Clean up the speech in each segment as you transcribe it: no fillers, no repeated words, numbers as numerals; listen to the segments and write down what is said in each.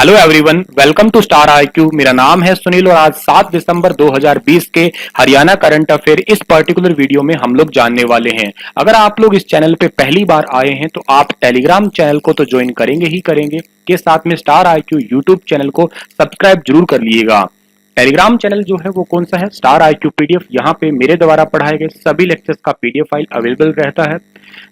Hello everyone, welcome to Star IQ. मेरा नाम है सुनील और आज 7 दिसंबर 2020 के हरियाणा करंट अफेयर इस पर्टिकुलर वीडियो में हम लोग जानने वाले हैं। अगर आप लोग इस चैनल पे पहली बार आए हैं तो आप टेलीग्राम चैनल को तो ज्वाइन करेंगे ही करेंगे, के साथ में स्टार आईक्यू यूट्यूब चैनल को सब्सक्राइब जरूर कर लीजिएगा। टेलीग्राम चैनल जो है वो कौन सा है? Star IQ PDF. यहाँ पे मेरे द्वारा पढ़ाए गए सभी लेक्चर्स का पीडीएफ फाइल अवेलेबल रहता है।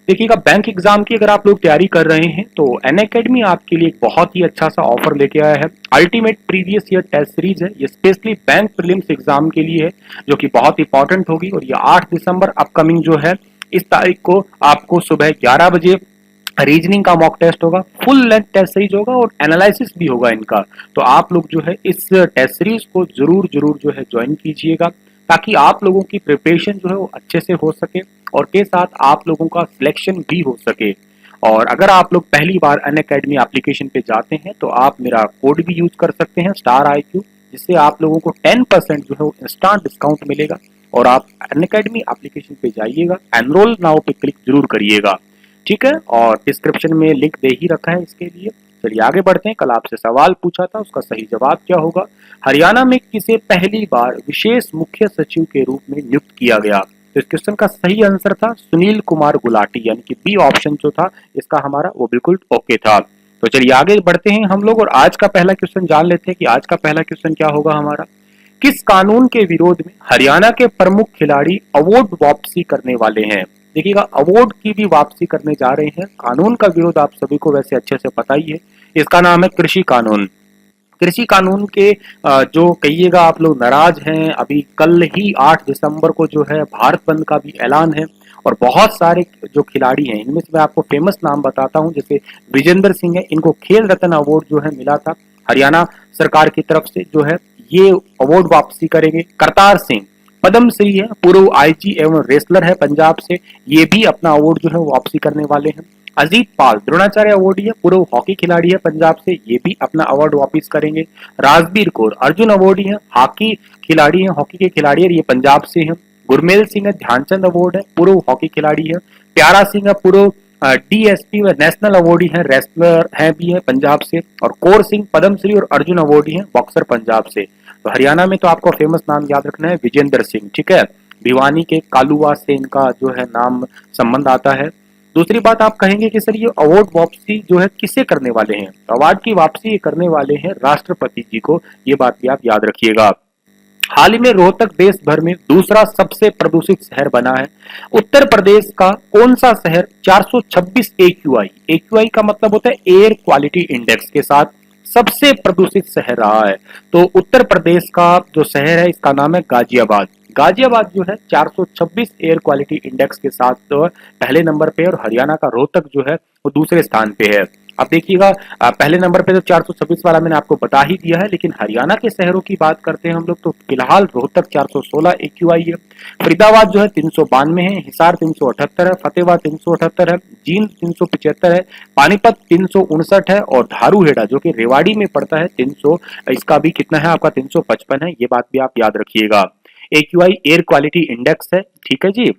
देखिएगा, बैंक एग्जाम की अगर आप लोग तैयारी कर रहे हैं तो अनअकैडमी आपके लिए एक बहुत ही अच्छा सा ऑफर लेके आया है। Ultimate previous year test series है, ये स्पेशली बैंक प्रीलिम्स एग्जाम के लिए है, जो कि बहुत इंपॉर्टेंट होगी। और ये 8 दिसंबर अपकमिंग जो है, इस तारीख को आपको सुबह 11 बजे रीजनिंग का मॉक टेस्ट होगा, फुल लेंथ टेस्ट सीरीज होगा और एनालिसिस भी होगा इनका। तो आप लोग जो है इस टेस्ट सीरीज को जरूर जरूर जो है ज्वाइन कीजिएगा, ताकि आप लोगों की प्रिपरेशन जो है वो अच्छे से हो सके और के साथ आप लोगों का सिलेक्शन भी हो सके। और अगर आप लोग पहली बार अनअकैडमी एप्लीकेशन पे जाते हैं तो आप मेरा कोड भी यूज कर सकते हैं स्टार आईक्यू, जिससे आप लोगों को 10% जो है वो इंस्टेंट डिस्काउंट मिलेगा। और आप अनअकैडमी एप्लीकेशन पे जाइएगा, एनरोल नाउ पे क्लिक जरूर करिएगा, ठीक है। और डिस्क्रिप्शन में लिंक दे ही रखा है इसके लिए। चलिए आगे बढ़ते हैं। कल आपसे सवाल पूछा था, उसका सही जवाब क्या होगा? हरियाणा में किसे पहली बार विशेष मुख्य सचिव के रूप में नियुक्त किया गया? तो इस क्वेश्चन का सही आंसर था सुनील कुमार गुलाटी, यानी कि बी ऑप्शन जो था इसका हमारा वो बिल्कुल ओके था। तो चलिए आगे बढ़ते हैं हम लोग और आज का पहला क्वेश्चन जान लेते हैं कि आज का पहला क्वेश्चन क्या होगा हमारा। किस कानून के विरोध में हरियाणा के प्रमुख खिलाड़ी अवार्ड वापसी करने वाले हैं? देखिएगा, अवार्ड की भी वापसी करने जा रहे हैं। कानून का विरोध आप सभी को वैसे अच्छे से पता ही है, इसका नाम है कृषि कानून। कृषि कानून के जो कहिएगा आप लोग नाराज हैं। अभी कल ही 8 दिसंबर को जो है भारत बंद का भी ऐलान है और बहुत सारे जो खिलाड़ी हैं, इनमें से मैं आपको फेमस नाम बताता हूं, जैसे विजेंद्र सिंह है, इनको खेल रत्न अवार्ड जो है मिला था हरियाणा सरकार की तरफ से, जो है ये अवार्ड वापसी करेंगे। करतार सिंह पद्मश्री है, पूर्व आईजी एवं रेसलर है पंजाब से, ये भी अपना अवार्ड जो है वापसी करने वाले हैं। अजीत पाल द्रोणाचार्य अवार्डी है, पूर्व हॉकी खिलाड़ी है पंजाब से, ये भी अपना अवार्ड वापस करेंगे। राजबीर कौर अर्जुन अवार्डी है, हॉकी खिलाड़ी है, हॉकी के खिलाड़ी है, ये पंजाब से है। गुरमेल सिंह है, ध्यानचंद अवार्ड है, पूर्व हॉकी खिलाड़ी है। प्यारा सिंह है, पूर्व डीएसपी व नेशनल अवार्डी है, रेसलर है भी है पंजाब से। और कौर सिंह पद्मश्री और अर्जुन अवार्डी है, बॉक्सर पंजाब से। तो हरियाणा में तो आपको फेमस नाम याद रखना है विजेंद्र सिंह, ठीक है। भिवानी के कालूवास से इनका जो है नाम संबंध आता है। दूसरी बात आप कहेंगे कि सर ये अवार्ड वापसी जो है किसे करने वाले हैं? तो अवार्ड की वापसी ये करने वाले हैं राष्ट्रपति जी को, ये बात भी आप याद रखिएगा। हाल ही में रोहतक देश भर में दूसरा सबसे प्रदूषित शहर बना है। उत्तर प्रदेश का कौन सा शहर 426 AQI का मतलब होता है एयर क्वालिटी इंडेक्स के साथ सबसे प्रदूषित शहर रहा है? तो उत्तर प्रदेश का जो शहर है इसका नाम है गाजियाबाद। गाजियाबाद जो है 426 एयर क्वालिटी इंडेक्स के साथ तो पहले नंबर पे, और हरियाणा का रोहतक जो है वो दूसरे स्थान पे है। अब देखिएगा, पहले नंबर पे तो 426 वाला मैंने आपको बता ही दिया है, लेकिन हरियाणा के शहरों की बात करते हैं हम लोग तो फिलहाल रोहतक 416 AQI है, फरीदाबाद जो है 392 है, हिसार 378 है, फतेहाबाद 378 है, जींद 375 है, पानीपत 359 है और धारूहेड़ा जो कि रेवाड़ी में पड़ता है 300, इसका भी कितना है आपका 355 है। ये बात भी आप याद रखिएगा। AQI एयर क्वालिटी इंडेक्स है, ठीक है जी।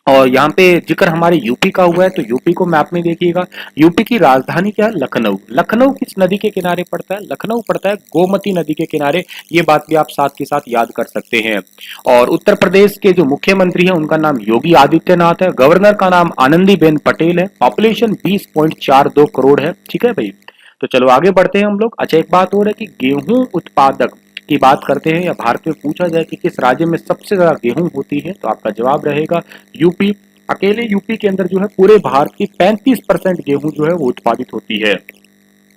और यहाँ पे जिक्र हमारे यूपी का हुआ है, तो यूपी को मैप में देखिएगा। यूपी की राजधानी क्या है? लखनऊ। लखनऊ किस नदी के किनारे पड़ता है? लखनऊ पड़ता है गोमती नदी के किनारे। ये बात भी आप साथ के साथ याद कर सकते हैं। और उत्तर प्रदेश के जो मुख्यमंत्री हैं उनका नाम योगी आदित्यनाथ है, गवर्नर का नाम आनंदीबेन पटेल है, पॉपुलेशन 20.42 करोड़ है, ठीक है भाई। तो चलो आगे बढ़ते हैं हम लोग। अच्छा, एक बात और है कि गेहूं उत्पादक की बात करते हैं या भारत में पूछा जाए कि किस राज्य में सबसे ज्यादा गेहूं होती है, तो आपका जवाब रहेगा यूपी। अकेले यूपी के अंदर जो है पूरे भारत की 35% गेहूं जो है वो उत्पादित होती है।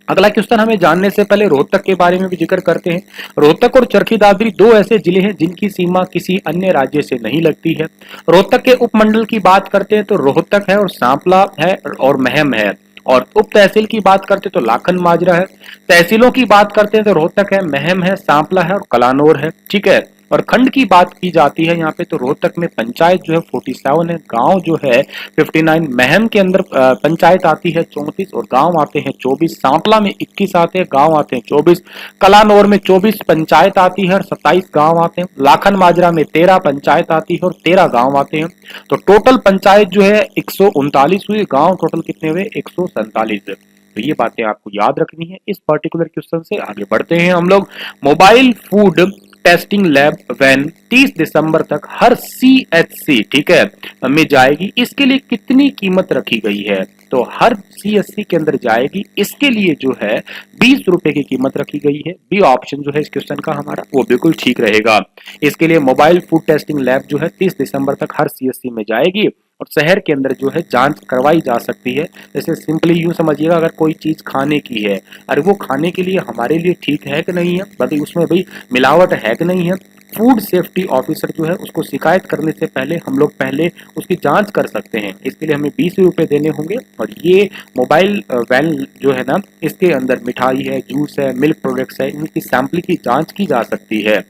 अगला क्वेश्चन हमें जानने से पहले रोहतक के बारे में भी जिक्र करते हैं। रोहतक और चरखी दादरी दो ऐसे जिले हैं जिनकी सीमा किसी अन्य राज्य से नहीं लगती है। रोहतक के उपमंडल की बात करते हैं तो रोहतक है और सांपला है और महम है। और उप तहसील की बात करते हैं तो लाखन माजरा है। तहसीलों की बात करते हैं तो रोहतक है, महम है, सांपला है और कलानौर है, ठीक है। और खंड की बात की जाती है यहाँ पे तो रोहतक में पंचायत जो है 47 है, गांव जो है 59, महम के अंदर पंचायत आती है 34 और गांव आते हैं 24, सांपला में 21 आते हैं, गांव आते हैं 24, कलानौर में 24 पंचायत आती है और 27 गांव आते हैं, लाखन माजरा में 13 पंचायत आती है और 13 गांव आते हैं। तो टोटल पंचायत जो है 139 हुई, गांव टोटल कितने हुए? 147। तो ये बातें आपको याद रखनी है इस पर्टिकुलर क्वेश्चन से। आगे बढ़ते हैं हम लोग। Mobile food testing lab van 30 दिसंबर तक हर CHC, ठीक है, में जाएगी, इसके लिए कितनी कीमत रखी गई है? तो हर CHC के अंदर जाएगी, इसके लिए जो है 20 रुपए की कीमत रखी गई है। बी ऑप्शन जो है इस क्वेश्चन का हमारा वो बिल्कुल ठीक रहेगा। इसके लिए मोबाइल फूड टेस्टिंग लैब जो है 30 दिसंबर तक हर CHC में जाएगी और शहर के अंदर जो है जांच करवाई जा सकती है। जैसे सिंपली यूं समझिएगा, अगर कोई चीज खाने की है, अरे वो खाने के लिए हमारे लिए ठीक है कि नहीं है, बताइए उसमें भाई मिलावट है कि नहीं है। फूड सेफ्टी ऑफिसर जो है उसको शिकायत करने से पहले हम लोग पहले उसकी जांच कर सकते हैं। इसके लिए हमें 20 रुपए देने होंगे। और ये मोबाइल वैन जो है ना, इसके अंदर मिठाई है, जूस है, मिल्क प्रोडक्ट्स है, इनकी सैंपल की जांच की जा सकती है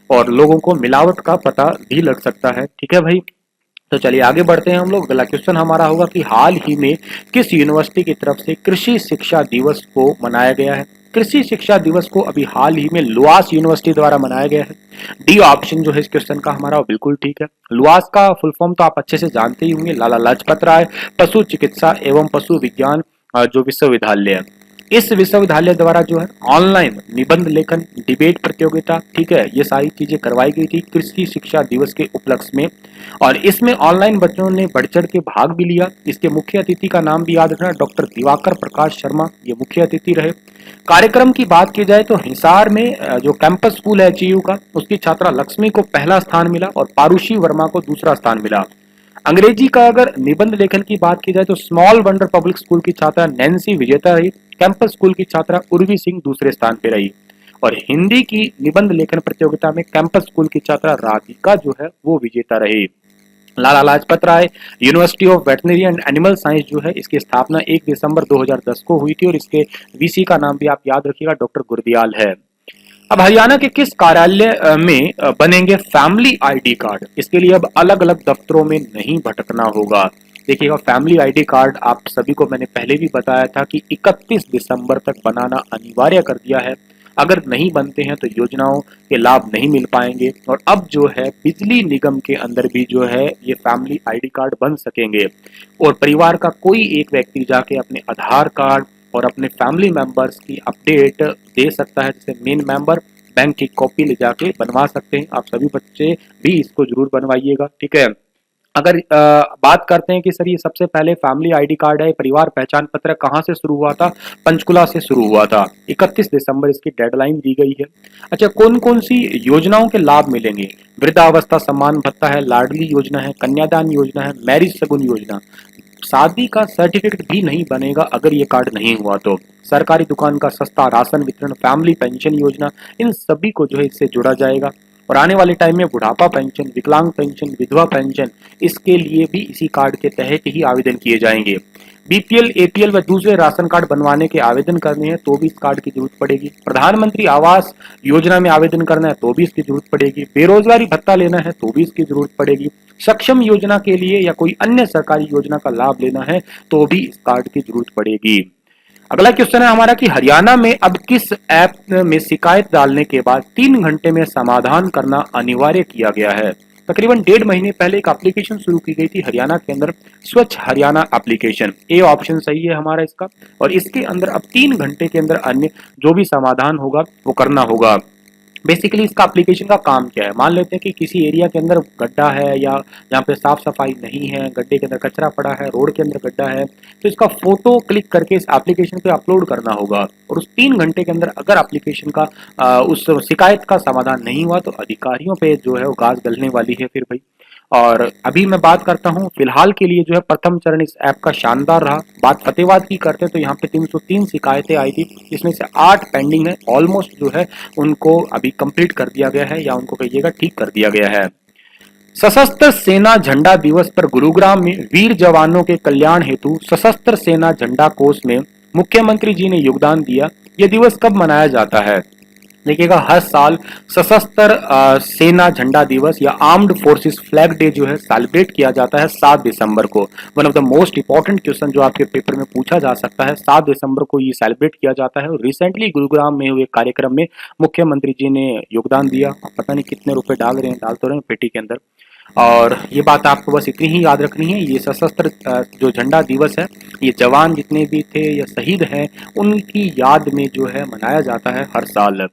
और लोगों को मिलावट का पता भी लग सकता है। ठीक है भाई, तो चलिए आगे बढ़ते हैं हम लोग। अगला क्वेश्चन हमारा होगा कि हाल ही में किस यूनिवर्सिटी की तरफ से कृषि शिक्षा दिवस को मनाया गया है? कृषि शिक्षा दिवस को अभी हाल ही में लुआस यूनिवर्सिटी द्वारा मनाया गया है। डी ऑप्शन जो है इस क्वेश्चन का हमारा बिल्कुल ठीक है। लुआस का फुल फॉर्म तो आप अच्छे से जानते ही होंगे, लाला लाजपत राय पशु चिकित्सा एवं पशु विज्ञान जो विश्वविद्यालय है। इस विश्वविद्यालय द्वारा जो है ऑनलाइन निबंध लेखन, डिबेट प्रतियोगिता, ठीक है, ये सारी चीजें करवाई गई थी कृषि शिक्षा दिवस के उपलक्ष्य में। और इसमें ऑनलाइन बच्चों ने बढ़ चढ़ के भाग भी लिया। इसके मुख्य अतिथि का नाम भी याद रखना, डॉक्टर दिवाकर प्रकाश शर्मा, ये मुख्य अतिथि रहे। कार्यक्रम की बात की जाए तो हिसार में जो कैंपस स्कूल है HU का, उसकी छात्रा लक्ष्मी को पहला स्थान मिला और पारुषी वर्मा को दूसरा स्थान मिला। अंग्रेजी का अगर निबंध लेखन की बात की जाए तो स्मॉल वंडर पब्लिक स्कूल की छात्रा नैन्सी विजेता रही। कैंपस स्कूल की छात्रा उर्वी सिंह दूसरे स्थान पर रही। और हिंदी की निबंध लेखन प्रतियोगिता में कैंपस स्कूल की छात्रा राधिका जो है वो विजेता रही। Lala Lajpat Rai university of veterinary and animal science जो है, इसकी स्थापना 1 दिसंबर 2010 को हुई थी और इसके VC का नाम भी आप याद रखिएगा, डॉक्टर गुरदयाल है। अब हरियाणा के किस कार्यालय में बनेंगे फैमिली ID कार्ड? इसके लिए अब अलग अलग दफ्तरों में नहीं भटकना होगा। देखिएगा, फैमिली ID कार्ड आप सभी को मैंने पहले भी बताया था कि 31 दिसंबर तक बनाना अनिवार्य कर दिया है। अगर नहीं बनते हैं तो योजनाओं के लाभ नहीं मिल पाएंगे। और अब जो है बिजली निगम के अंदर भी जो है ये फैमिली ID कार्ड बन सकेंगे और परिवार का कोई एक व्यक्ति जाके अपने आधार कार्ड और अपने फैमिली मेंबर्स की अपडेट दे सकता है। जैसे मेन मेंबर बैंक की कॉपी ले जाके बनवा सकते हैं। आप सभी बच्चे भी इसको जरूर बनवाइएगा, ठीक है। अगर बात करते हैं कि सर ये सबसे पहले फैमिली ID कार्ड है, परिवार पहचान पत्र कहाँ से शुरू हुआ था? पंचकुला से शुरू हुआ था। 31 दिसंबर इसकी डेडलाइन दी गई है। अच्छा, कौन कौन सी योजनाओं के लाभ मिलेंगे? वृद्धावस्था सम्मान भत्ता है, लाडली योजना है, कन्यादान योजना है, मैरिज सगुन योजना। शादी का सर्टिफिकेट भी नहीं बनेगा अगर ये कार्ड नहीं हुआ तो। सरकारी दुकान का सस्ता राशन वितरण, फैमिली पेंशन योजना, इन सभी को जो है इससे जोड़ा जाएगा। और आने वाले टाइम में बुढ़ापा पेंशन, विकलांग पेंशन, विधवा पेंशन, इसके लिए भी इसी कार्ड के तहत ही आवेदन किए जाएंगे। BPL, APL व दूसरे राशन कार्ड बनवाने के आवेदन करने हैं तो भी इस कार्ड की जरूरत पड़ेगी। प्रधानमंत्री आवास योजना में आवेदन करना है तो भी इसकी जरूरत पड़ेगी। बेरोजगारी भत्ता लेना है तो भी इसकी जरूरत पड़ेगी। सक्षम योजना के लिए या कोई अन्य सरकारी योजना का लाभ लेना है तो भी इस कार्ड की जरूरत पड़ेगी। अगला क्वेश्चन है हमारा कि हरियाणा में अब किस ऐप में शिकायत डालने के बाद 3 घंटे में समाधान करना अनिवार्य किया गया है? तकरीबन 1.5 महीने पहले एक एप्लीकेशन शुरू की गई थी हरियाणा के अंदर, स्वच्छ हरियाणा एप्लीकेशन। ए ऑप्शन सही है हमारा इसका। और इसके अंदर अब 3 घंटे के अंदर अन्य जो भी समाधान होगा वो करना होगा। बेसिकली इसका एप्लीकेशन का काम क्या है? मान लेते हैं कि किसी एरिया के अंदर गड्ढा है या यहाँ पे साफ सफाई नहीं है, गड्ढे के अंदर कचरा पड़ा है, रोड के अंदर गड्ढा है, तो इसका फोटो क्लिक करके इस एप्लीकेशन पे अपलोड करना होगा। और उस 3 घंटे के अंदर अगर एप्लीकेशन का उस शिकायत का समाधान नहीं हुआ तो अधिकारियों पे जो है वो गाज गलने वाली है फिर भाई। और अभी मैं बात करता हूं फिलहाल के लिए जो है प्रथम चरण इस ऐप का शानदार रहा। बात फतेहाबाद की करते तो यहाँ पे 303 शिकायतें आई थी, इसमें से 8 पेंडिंग है। ऑलमोस्ट जो है उनको अभी कंप्लीट कर दिया गया है या उनको कहिएगा ठीक कर दिया गया है। सशस्त्र सेना झंडा दिवस पर गुरुग्राम में वीर जवानों के कल्याण हेतु सशस्त्र सेना झंडा कोष में मुख्यमंत्री जी ने योगदान दिया। यह दिवस कब मनाया जाता है? देखिएगा, हर साल सशस्त्र सेना झंडा दिवस या आर्म्ड फोर्सेस फ्लैग डे जो है सेलिब्रेट किया जाता है 7 दिसंबर को। One of the most important question जो आपके पेपर में पूछा जा सकता है, 7 दिसंबर को ये सेलिब्रेट किया जाता है। और रिसेंटली गुरुग्राम में हुए कार्यक्रम में मुख्यमंत्री जी ने योगदान दिया। पता नहीं कितने रुपए डाल रहे हैं, डाल तो रहे हैं पेटी के अंदर। और ये बात आपको बस इतनी ही याद रखनी है, ये सशस्त्र जो झंडा दिवस है, ये जवान जितने भी थे या शहीद हैं उनकी याद में जो है मनाया जाता है हर साल।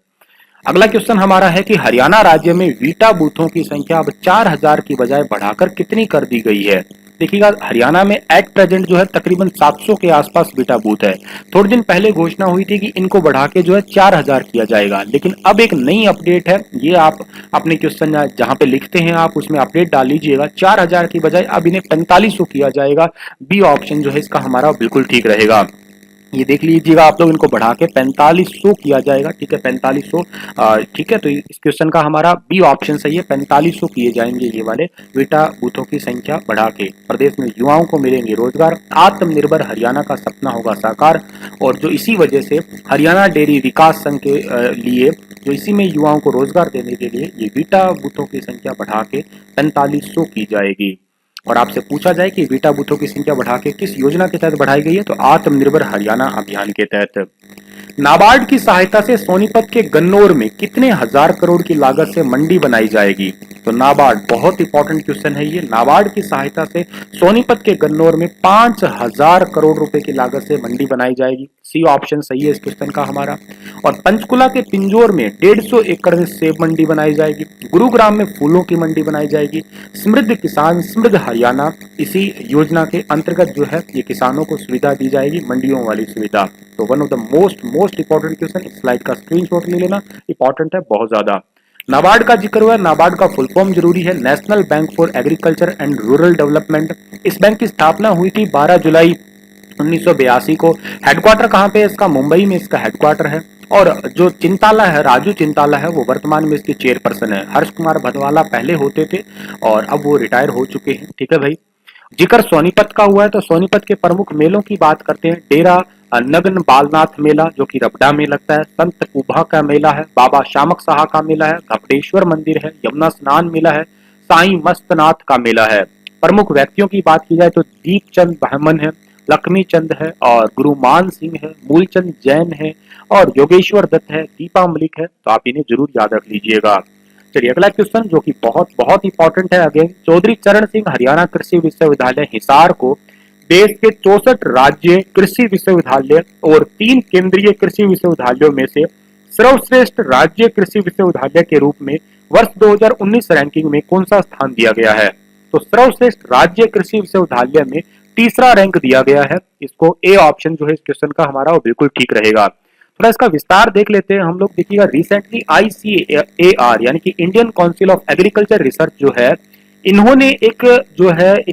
अगला क्वेश्चन हमारा है कि हरियाणा राज्य में वीटा बूथों की संख्या अब 4000 की बजाय बढ़ाकर कितनी कर दी गई है। देखिएगा, हरियाणा में एट प्रेजेंट जो है तकरीबन 700 के आसपास वीटा बूथ है। थोड़े दिन पहले घोषणा हुई थी कि इनको बढ़ा के जो है 4000 किया जाएगा, लेकिन अब एक नई अपडेट है, ये आप अपने क्वेश्चन जहां पे लिखते हैं आप उसमें अपडेट डाल लीजिएगा। 4000 की बजाय अब इन्हें 4500 किया जाएगा। बी ऑप्शन जो है इसका हमारा बिल्कुल ठीक रहेगा। ये देख लीजिएगा आप लोग, इनको बढ़ा के 4500 किया जाएगा। ठीक है, 4500। ठीक है, तो इस क्वेश्चन का हमारा बी ऑप्शन सही है, 4500 किए जाएंगे ये वाले वीटा बूथों की संख्या बढ़ा के। प्रदेश में युवाओं को मिलेंगे रोजगार, आत्मनिर्भर हरियाणा का सपना होगा साकार। और जो इसी वजह से हरियाणा डेयरी विकास संघ के लिए जो इसी में युवाओं को रोजगार देने के लिए ये वीटा बूथों की संख्या बढ़ा के 4500 की जाएगी। और आपसे पूछा जाए कि वीटा बूथों की संख्या बढ़ा के किस योजना के तहत बढ़ाई गई है, तो आत्मनिर्भर हरियाणा अभियान के तहत। नाबार्ड की सहायता से सोनीपत के गन्नौर में कितने हजार करोड़ की लागत से मंडी बनाई जाएगी। तो नाबार्ड, बहुत इंपॉर्टेंट क्वेश्चन है ये। नाबार्ड की सहायता से सोनीपत के गन्नौर में 5000 करोड़ रुपए की लागत से मंडी बनाई जाएगी। सी ऑप्शन सही है इस क्वेश्चन का हमारा। और पंचकुला के पिंजौर में 150 एकड़ में सेब मंडी बनाई जाएगी। गुरुग्राम में फूलों की मंडी बनाई जाएगी। समृद्ध किसान समृद्ध हरियाणा, इसी योजना के अंतर्गत जो है ये किसानों को सुविधा दी जाएगी, मंडियों वाली सुविधा। तो one of the most important question, इस स्लाइड का स्क्रीनशॉट ले लेना, इंपॉर्टेंट है बहुत ज्यादा। नाबार्ड का जिक्र हुआ है, नाबार्ड का फुल फॉर्म जरूरी है, national bank for agriculture and rural development. इस बैंक की स्थापना हुई थी 12 जुलाई 1982 को। हेडक्वार्टर कहाँ पे है इसका? मुंबई में इसका हेडक्वार्टर है। और जो चिंताला है, राजू चिंताला है, वो वर्तमान में इसके चेयरपर्सन है। हर्ष कुमार भदवाला पहले होते थे और अब वो रिटायर हो चुके हैं। ठीक है भाई। जिक्र सोनीपत का हुआ है, तो सोनीपत के प्रमुख मेलों की बात करते हैं। डेरा नगन बालनाथ मेला जो कि रबडा में लगता है, संत कुभा का मेला है, बाबा शामक साहा का मेला है, घपटेश्वर मंदिर है, यमुना स्नान मेला है, साईं मस्तनाथ का मेला है। प्रमुख व्यक्तियों की बात की जाए तो दीपचंद बहमन है, लक्ष्मी चंद है, और गुरुमान सिंह है, मूलचंद जैन है, और योगेश्वर दत्त है, दीपा मलिक है। तो आप इन्हें जरूर याद रख लीजिएगा। चलिए अगला क्वेश्चन जो कि बहुत बहुत इंपॉर्टेंट है। अगेन, चौधरी चरण सिंह हरियाणा कृषि विश्वविद्यालय हिसार को देश के 64 राज्य कृषि विश्वविद्यालय और 3 केंद्रीय कृषि विश्वविद्यालयों में से सर्वश्रेष्ठ राज्य कृषि विश्वविद्यालय के रूप में वर्ष 2019 रैंकिंग में कौन सा स्थान दिया गया है? तो सर्वश्रेष्ठ राज्य कृषि विश्वविद्यालय में तीसरा रैंक दिया गया है। इसको ए ऑप्शन जो है इस क्वेश्चन का हमारा वो बिल्कुल ठीक रहेगा। थोड़ा इसका विस्तार देख लेते हैं हम लोग। देखिएगा, रिसेंटली ICAR यानी कि Indian council of agriculture research जो है, इन्होंने एक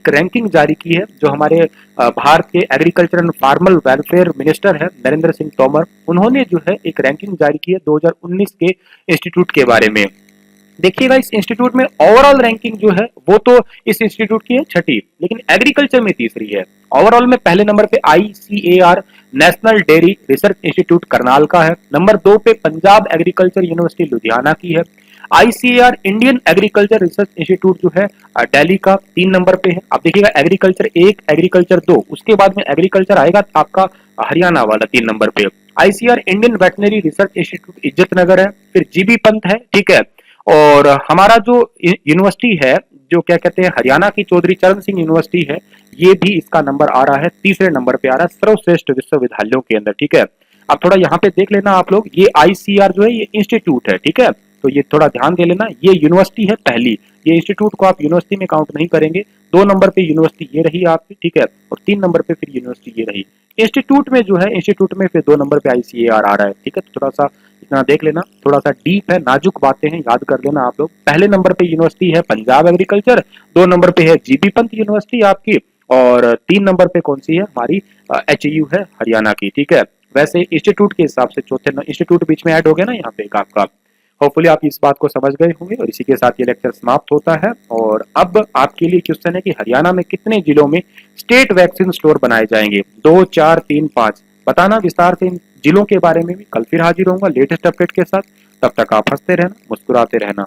रैंकिंग जारी की है। जो हमारे भारत के agriculture and formal welfare minister है नरेंद्र सिंह तोमर, उन्होंने जो है एक रैंकिंग जारी की है 2019 के इंस्टीट्यूट के बारे में। देखिएगा, इस इंस्टीट्यूट में ओवरऑल रैंकिंग जो है वो तो इस इंस्टीट्यूट की है 6ठी, लेकिन एग्रीकल्चर में तीसरी है। ओवरऑल में पहले नंबर पे ICAR national dairy research institute Karnal का है। नंबर 2 पे पंजाब एग्रीकल्चर यूनिवर्सिटी लुधियाना की है। ICAR Indian agriculture research institute जो है दिल्ली का 3 नंबर पे है। आप देखिएगा, एग्रीकल्चर 1, एग्रीकल्चर 2, उसके बाद में एग्रीकल्चर आएगा आपका हरियाणा वाला 3 नंबर पे। ICAR Indian veterinary research institute इज्जत नगर है। फिर GB पंत है। ठीक है। और हमारा जो यूनिवर्सिटी है, जो क्या कहते हैं हरियाणा की चौधरी चरण सिंह यूनिवर्सिटी है, ये भी इसका नंबर आ रहा है, तीसरे नंबर पे आ रहा है सर्वश्रेष्ठ विश्वविद्यालयों के अंदर। ठीक है। अब थोड़ा यहाँ पे देख लेना आप लोग, ये ICAR जो है ये इंस्टीट्यूट है। ठीक है, तो ये थोड़ा ध्यान दे लेना, ये यूनिवर्सिटी है पहली, ये इंस्टीट्यूट को आप यूनिवर्सिटी में काउंट नहीं करेंगे। 2 नंबर पे यूनिवर्सिटी ये रही आपकी। ठीक है, और 3 नंबर पे फिर यूनिवर्सिटी ये रही। इंस्टीट्यूट में जो है, इंस्टीट्यूट में फिर 2 नंबर पे ICAR आ रहा है। ठीक है, तो थोड़ा सा इतना देख लेना, थोड़ा सा डीप है, नाजुक बातें हैं, याद कर लेना आप लोग। पहले नंबर पे यूनिवर्सिटी है पंजाब एग्रीकल्चर, 2 नंबर पे है GB पंत यूनिवर्सिटी आपकी, और 3 नंबर पे कौन सी है हमारी HAU है हरियाणा की। ठीक है, वैसे इंस्टीट्यूट के हिसाब से चौथे इंस्टीट्यूट बीच में ऐड हो गया ना यहाँ पे एक आपका। होपफुली आप इस बात को समझ गए होंगे, और इसी के साथ ये लेक्चर समाप्त होता है। और अब आपके लिए क्वेश्चन है कि हरियाणा में कितने जिलों में स्टेट वैक्सीन स्टोर बनाए जाएंगे? 2, 4, 3, 5 बताना विस्तार से। इन जिलों के बारे में भी कल फिर हाजिर होऊंगा लेटेस्ट अपडेट के साथ। तब तक आप हंसते रहना, मुस्कुराते रहना।